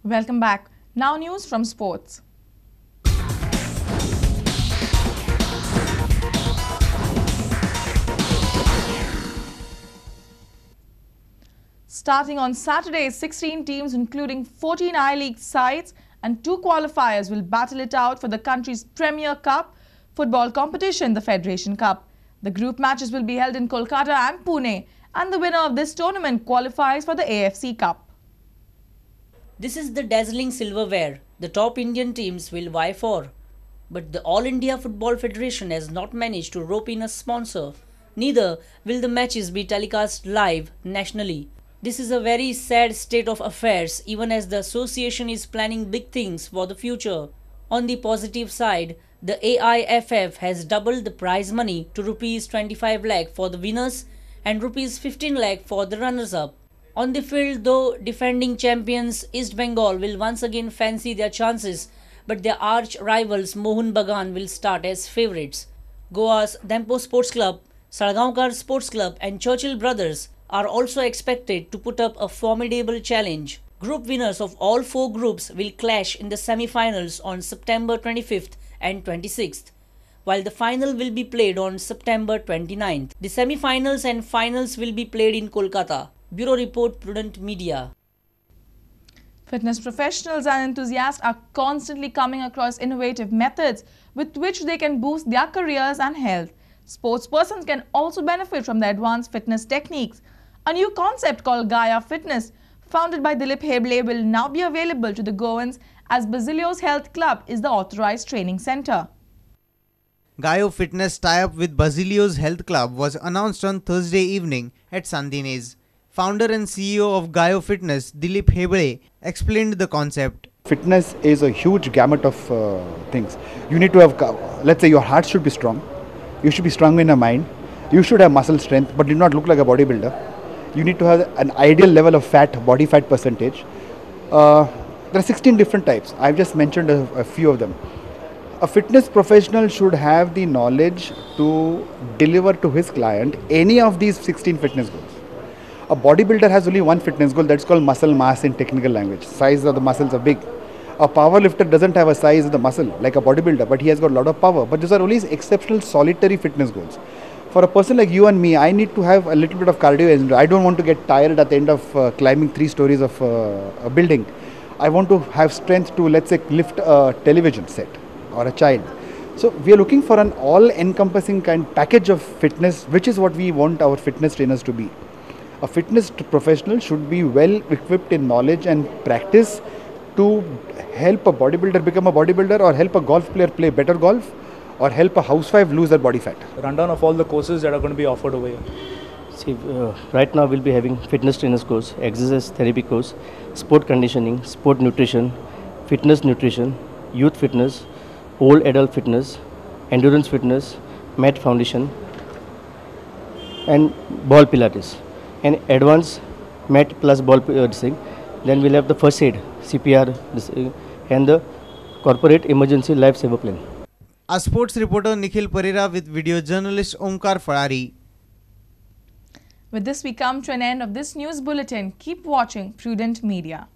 Welcome back. Now news from sports. Starting on Saturday, 16 teams including 14 I-League sides and 2 qualifiers will battle it out for the country's Premier Cup football competition, the Federation Cup. The group matches will be held in Kolkata and Pune, and the winner of this tournament qualifies for the AFC Cup. This is the dazzling silverware the top Indian teams will vie for. But the All India Football Federation has not managed to rope in a sponsor. Neither will the matches be telecast live nationally. This is a very sad state of affairs, even as the association is planning big things for the future. On the positive side, the AIFF has doubled the prize money to Rs 25 lakh for the winners and Rs 15 lakh for the runners-up. On the field, though, defending champions East Bengal will once again fancy their chances, but their arch rivals Mohun Bagan will start as favourites. Goa's Dempo Sports Club, Salgaonkar Sports Club and Churchill Brothers are also expected to put up a formidable challenge. Group winners of all 4 groups will clash in the semi-finals on September 25th and 26th, while the final will be played on September 29th. The semi-finals and finals will be played in Kolkata. Bureau Report, Prudent Media. Fitness professionals and enthusiasts are constantly coming across innovative methods with which they can boost their careers and health. Sportspersons can also benefit from the advanced fitness techniques. A new concept called Gaia Fitness, founded by Dilip Heble, will now be available to the Goans as Basilio's Health Club is the authorized training center. Gaia Fitness tie-up with Basilio's Health Club was announced on Thursday evening at Sandines. Founder and CEO of Gaia Fitness, Dilip Heble, explained the concept. Fitness is a huge gamut of things. You need to have, let's say your heart should be strong. You should be strong in your mind. You should have muscle strength but do not look like a bodybuilder. You need to have an ideal level of fat, body fat percentage. There are 16 different types. I've just mentioned a few of them. A fitness professional should have the knowledge to deliver to his client any of these 16 fitness goals. A bodybuilder has only one fitness goal, that's called muscle mass in technical language. Size of the muscles are big. A powerlifter doesn't have a size of the muscle like a bodybuilder, but he has got a lot of power. But these are only exceptional solitary fitness goals. For a person like you and me, I need to have a little bit of cardio. I don't want to get tired at the end of climbing 3 stories of a building. I want to have strength to, let's say, lift a television set or a child. So we are looking for an all-encompassing kind package of fitness, which is what we want our fitness trainers to be. A fitness professional should be well equipped in knowledge and practice to help a bodybuilder become a bodybuilder, or help a golf player play better golf, or help a housewife lose their body fat. Rundown of all the courses that are going to be offered over here. See, right now we'll be having fitness trainers course, exercise therapy course, sport conditioning, sport nutrition, fitness nutrition, youth fitness, old adult fitness, endurance fitness, mat foundation, and ball pilates. And advanced mat plus ball thing. Then we'll have the first aid, CPR, and the corporate emergency lifesaver plan. A sports reporter Nikhil Pereira with video journalist Omkar Farari. With this, we come to an end of this news bulletin. Keep watching Prudent Media.